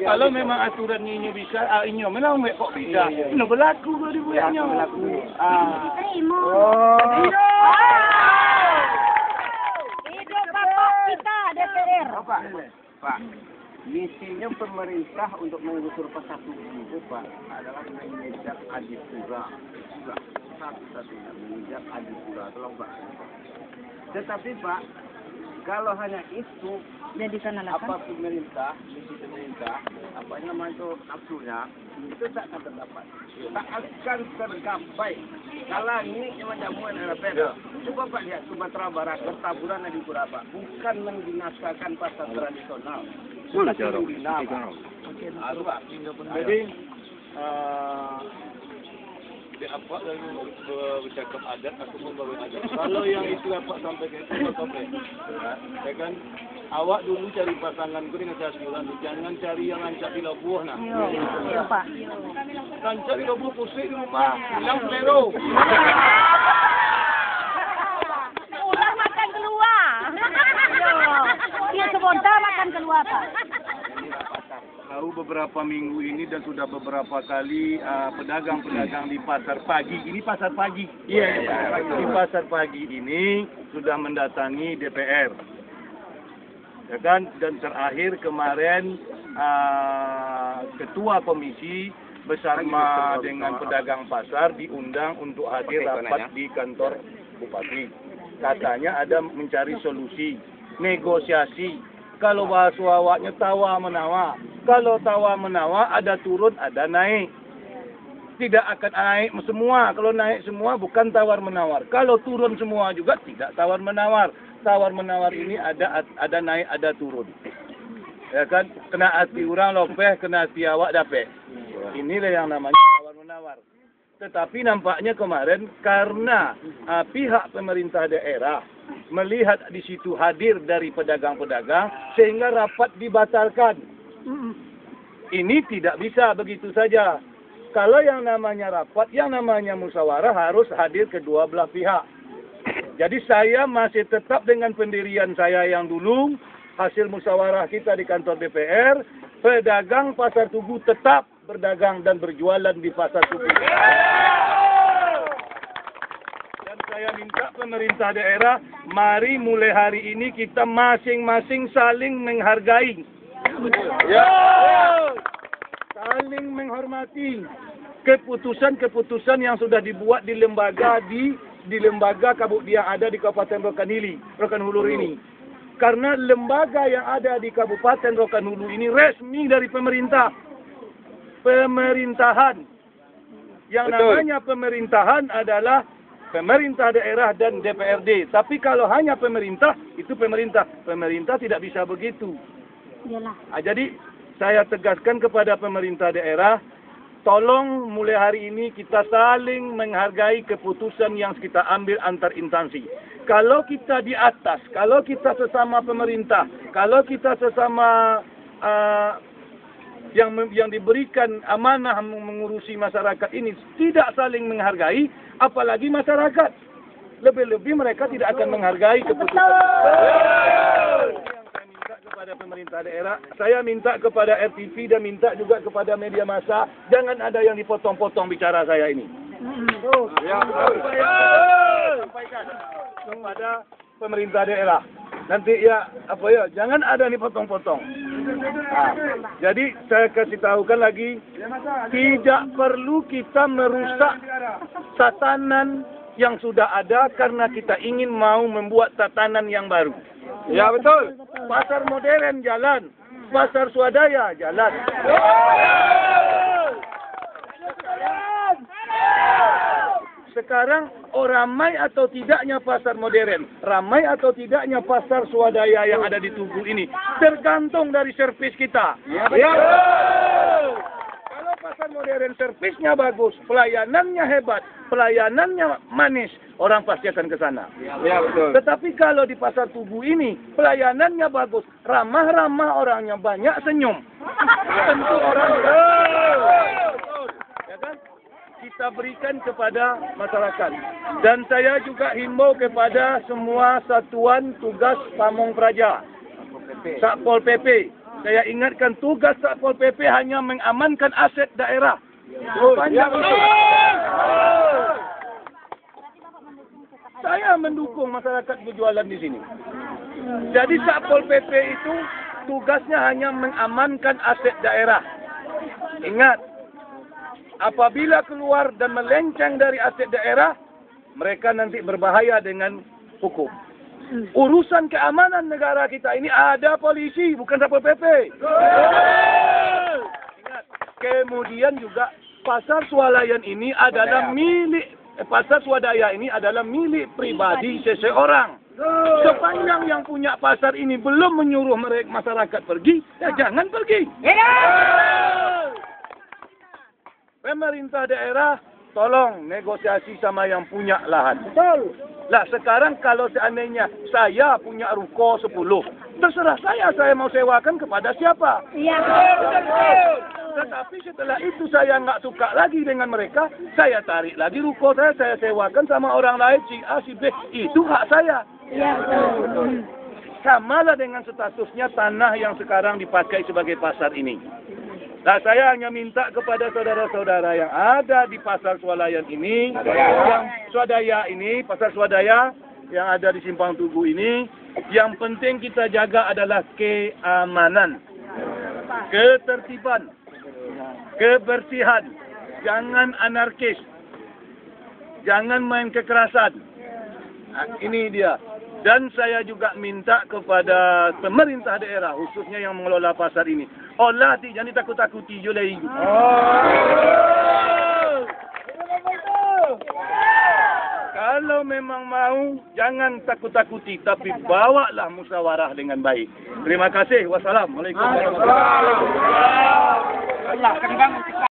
Kalau memang aturan ini bisa, ini memang kok bisa. Ini berlaku kalau dibuatnya. Berlaku. Terima. Hidup Bapak kita DPR. Pak. Misinya pemerintah untuk mengusur pasar tubuh itu Pak adalah menginjak adipura. Satu-satunya menginjak adipura, tolong Pak. Tetapi Pak, kalau hanya itu, apa pemerintah, misi pemerintah, apa namanya itu nafsunya, itu tak akan terdapat. Tak akan tergapai. Kalau ini cuma jamuan LPR. Coba Pak lihat Sumatera Barat, bertaburan di Puraba. Bukan membinasakan pasar tradisional. Jadi apa lalu bercakap adat aku membawa adat. Kalau yang itu dapat sampai ke itu sampai. Ya kan awak dulu cari pasangan ku dengan saya bulan, jangan cari yang ancak di labuh nah. Iya, Pak. Ancak di labuh pusing di rumah, hilang zero. Ulang makan keluar. Iya, sebentar makan keluar, Pak. Tahu beberapa minggu ini dan sudah beberapa kali pedagang-pedagang di pasar pagi. Ini pasar pagi. Iya. Di pasar pagi ini sudah mendatangi DPR. Ya kan? Dan terakhir kemarin ketua komisi bersama dengan pedagang pasar diundang untuk hadir rapat di kantor bupati. Katanya ada mencari solusi, negosiasi. Kalau bahasa awaknya tawar-menawar. Kalau tawar-menawar ada turun, ada naik. Tidak akan naik semua. Kalau naik semua bukan tawar-menawar. Kalau turun semua juga tidak tawar-menawar. Tawar-menawar ini ada naik, ada turun. Ya kan? Kena hati orang lopeh, kena hati awak dapet. Inilah yang namanya tawar-menawar. Tetapi nampaknya kemarin karena pihak pemerintah daerah melihat di situ hadir dari pedagang-pedagang sehingga rapat dibatalkan. Ini tidak bisa begitu saja. Kalau yang namanya rapat, yang namanya musyawarah harus hadir kedua belah pihak. Jadi saya masih tetap dengan pendirian saya yang dulu, hasil musyawarah kita di kantor DPR, pedagang pasar Tugu tetap berdagang dan berjualan di pasar Tugu. Saya minta pemerintah daerah, mari mulai hari ini kita masing-masing saling menghargai. Ya. Saling menghormati keputusan-keputusan yang sudah dibuat di lembaga yang ada di Kabupaten Rokan Hulu ini. Karena lembaga yang ada di Kabupaten Rokan Hulu ini resmi dari pemerintah. Pemerintahan. Yang namanya pemerintahan adalah pemerintah daerah dan DPRD. Tapi kalau hanya pemerintah, itu pemerintah. Pemerintah tidak bisa begitu. Jadi saya tegaskan kepada pemerintah daerah, tolong mulai hari ini kita saling menghargai keputusan yang kita ambil antar instansi. Kalau kita di atas, kalau kita sesama pemerintah, kalau kita sesama yang diberikan amanah mengurusi masyarakat ini tidak saling menghargai, apalagi masyarakat. Lebih-lebih mereka tidak akan menghargai keputusan. Yang saya minta kepada pemerintah daerah, saya minta kepada RTV dan minta juga kepada media massa, jangan ada yang dipotong-potong bicara saya ini. Sampaikan kepada pemerintah daerah. Nanti jangan ada nih potong-potong. Jadi saya kasih tahukan lagi, tidak perlu kita merusak tatanan yang sudah ada karena kita ingin mau membuat tatanan yang baru. Ya betul. Pasar modern jalan, pasar swadaya jalan. Sekarang ramai atau tidaknya pasar modern, ramai atau tidaknya pasar swadaya yang ada di Tugu ini, tergantung dari servis kita. Ya. Kalau pasar modern servisnya bagus, pelayanannya hebat, pelayanannya manis, orang pasti akan ke sana. Ya, betul. Tetapi kalau di pasar Tugu ini, pelayanannya bagus, ramah-ramah, orangnya banyak, senyum. Tentu orang ya kan? Kita berikan kepada masyarakat. Dan saya juga himbau kepada semua satuan tugas pamong praja, Satpol PP, Saya ingatkan tugas Satpol PP hanya mengamankan aset daerah. Sepanjang itu. Saya mendukung masyarakat berjualan di sini. Jadi Satpol PP itu tugasnya hanya mengamankan aset daerah. Ingat, apabila keluar dan melenceng dari aset daerah, mereka nanti berbahaya dengan hukum. Urusan keamanan negara kita ini ada polisi, bukan Satpol PP. Ingat, kemudian juga pasar swalayan ini adalah pasar swadaya ini adalah milik pribadi seseorang. Sepanjang yang punya pasar ini belum menyuruh mereka masyarakat pergi, ya jangan pergi. Pemerintah daerah, tolong negosiasi sama yang punya lahan. Betul. Lah sekarang kalau seandainya saya punya ruko 10, terserah saya mau sewakan kepada siapa. Iya. Tetapi setelah itu saya nggak suka lagi dengan mereka, saya tarik lagi ruko saya sewakan sama orang lain, si A, si B. Itu hak saya. Iya, betul. Samalah dengan statusnya tanah yang sekarang dipakai sebagai pasar ini. Nah, saya hanya minta kepada saudara-saudara yang ada di pasar swalayan ini, yang swadaya ini, pasar swadaya yang ada di Simpang Tugu ini, yang penting kita jaga adalah keamanan, ketertiban, kebersihan, jangan anarkis, jangan main kekerasan. Nah, ini dia. Dan saya juga minta kepada pemerintah daerah, khususnya yang mengelola pasar ini. Olah, jangan ditakut-takuti julai. Kalau memang mau, jangan takut-takuti, tapi bawalah musyawarah dengan baik. Terima kasih. Wassalamualaikum warahmatullahi wabarakatuh.